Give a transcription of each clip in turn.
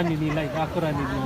nilai, aku nilai.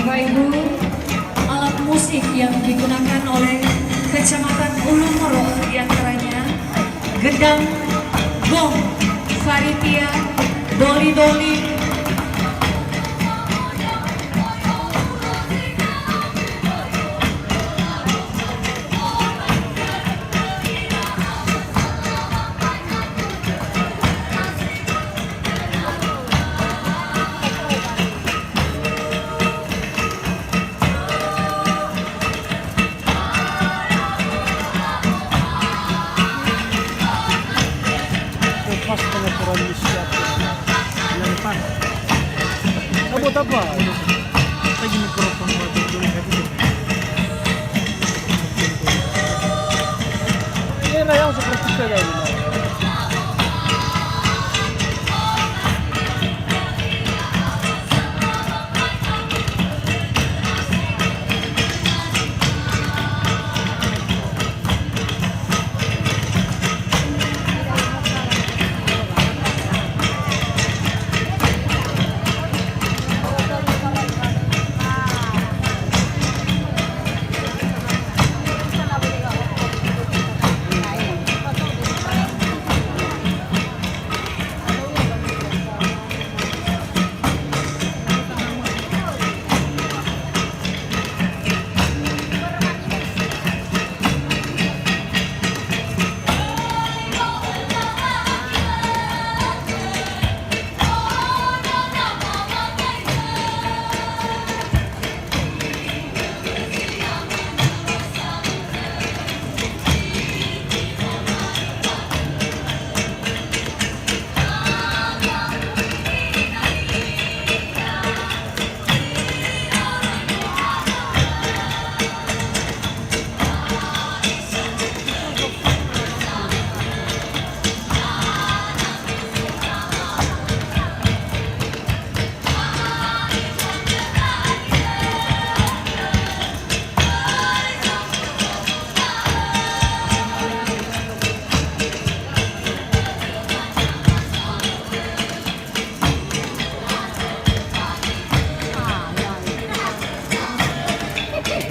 Bapak Ibu, alat musik yang digunakan oleh Kecamatan Ulu Moro diantaranya gendang, gong, faritia, doli-doli, Pas pengaturan siap. Yang pas. Kamu apa? Lagi mikrofon buat dulu tadi. Ini lah yang seperti kayak ini.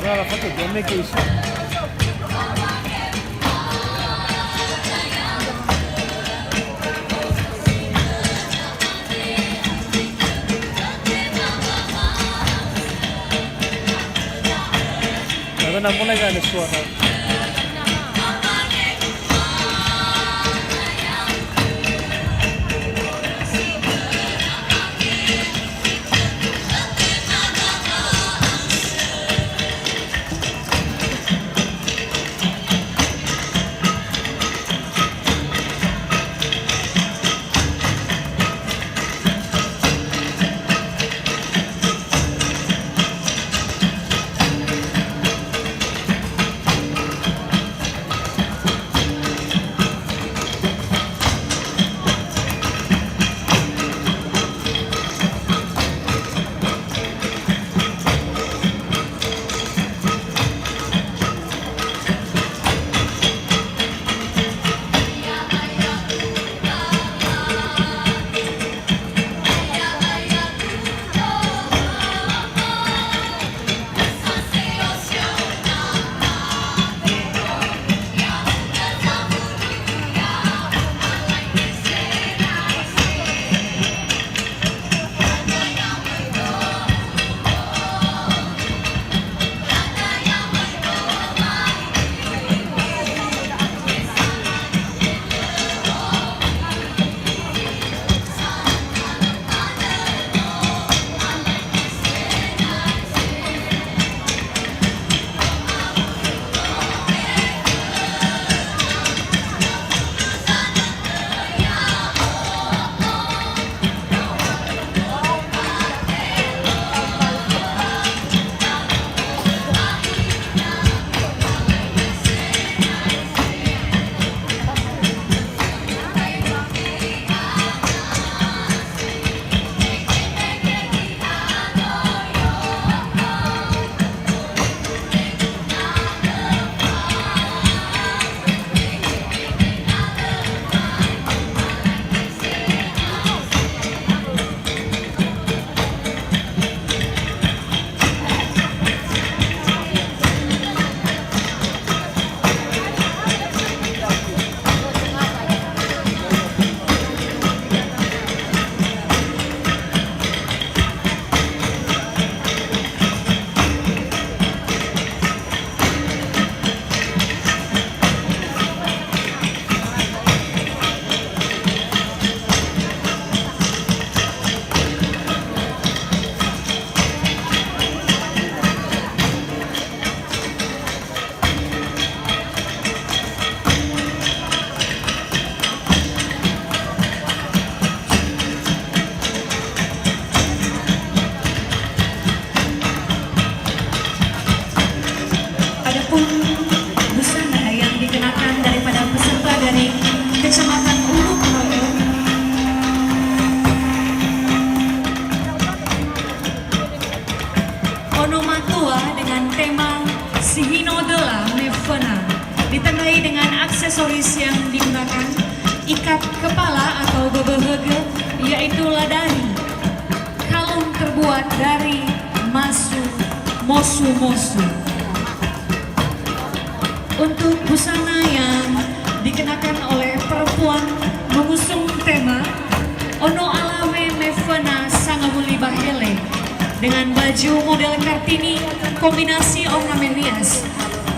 Berapa foto dia make isi. Karena mulai kan ada suara. ditandai dengan aksesoris yang digunakan, ikat kepala atau bebehege, yaitu ladari. Kalung terbuat dari mosu. Untuk busana yang dikenakan oleh perempuan mengusung tema Ono Alawe Mevena Sangamuli Bahele dengan baju model Kartini kombinasi ornamen hias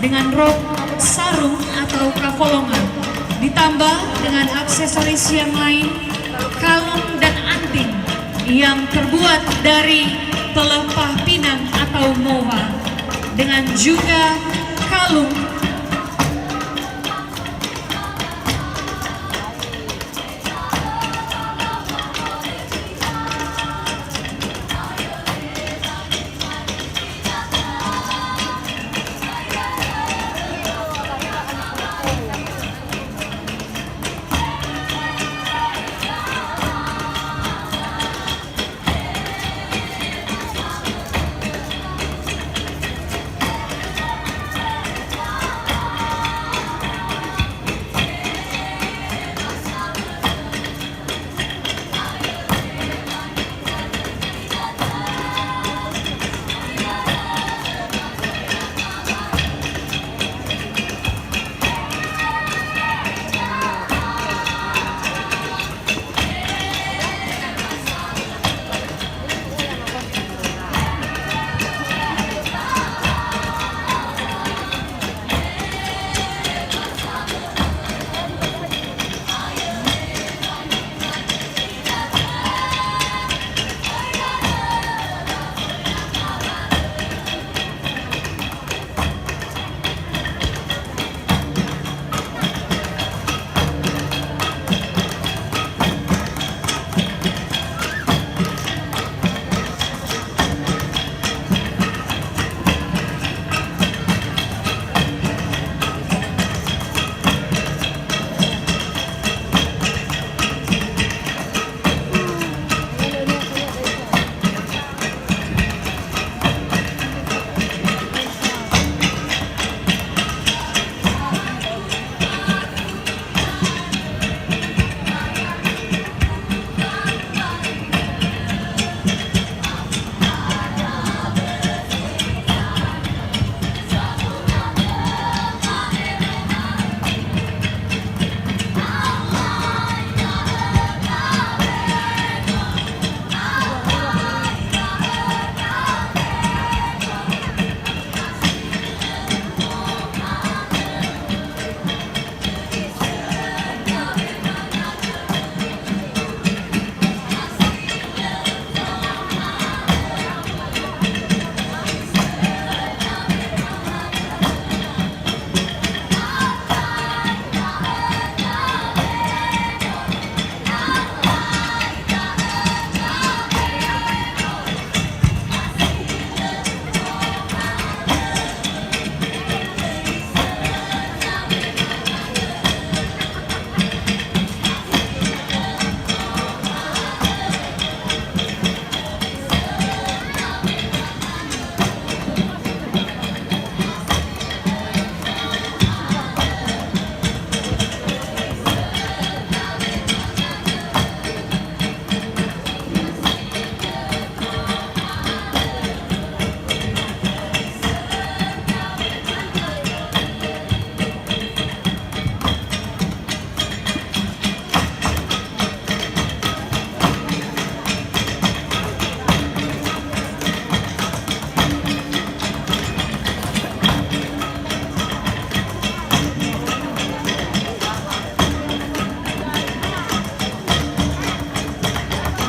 dengan rok sarung atau kavolongan, ditambah dengan aksesoris yang lain, kalung dan anting yang terbuat dari pelepah pinang atau moha, dengan juga kalung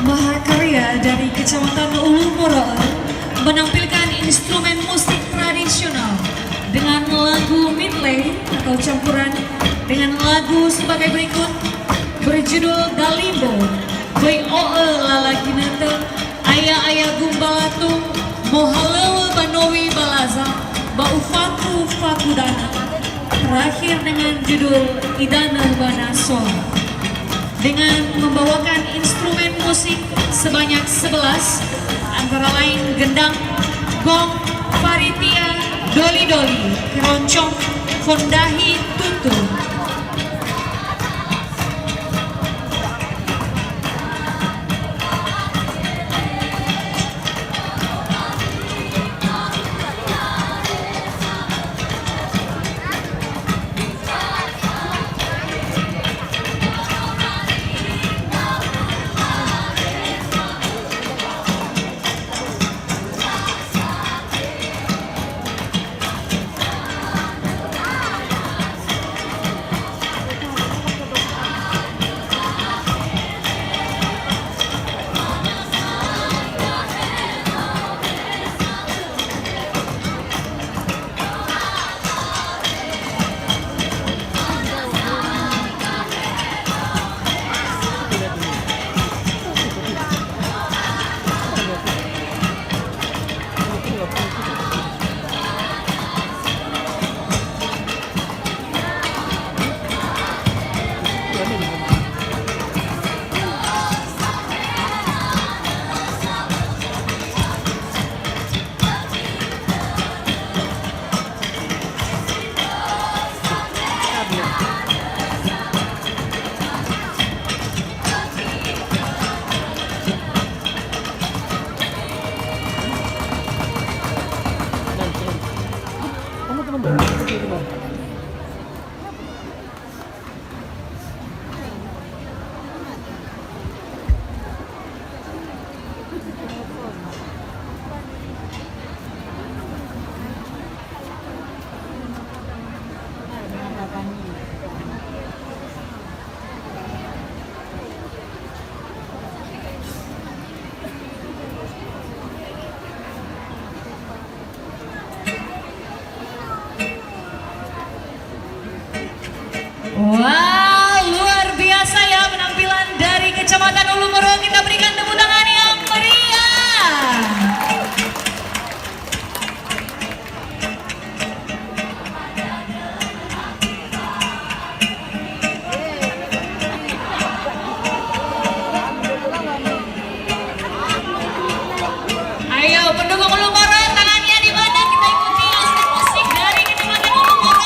Mahakarya dari Kecamatan Ulu Moro'o menampilkan instrumen musik tradisional dengan lagu medley atau campuran dengan lagu sebagai berikut berjudul Galimbo, Boy Oe Lalaki Nete, Ayah Gumbalatung, Mohalewe Banowi Balaza, Bau Faku Fakudana, terakhir dengan judul Idana Banaso. Dengan membawakan instrumen musik sebanyak 11, antara lain gendang, gong, paritia, doli-doli, keroncong, Kondahi Tutu. Wah, luar biasa ya penampilan dari Kecamatan Ulu Moro. Kita berikan tepuk tangan yang meriah. Ayo pendukung Ulu Moro, tangannya di mana? Kita ikuti aspek musik dari Kecamatan Ulu Moro.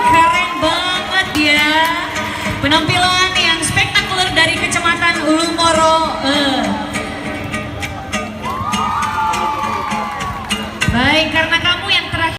Keren banget ya penampilan yang spektakuler dari Kecamatan Ulu Moro.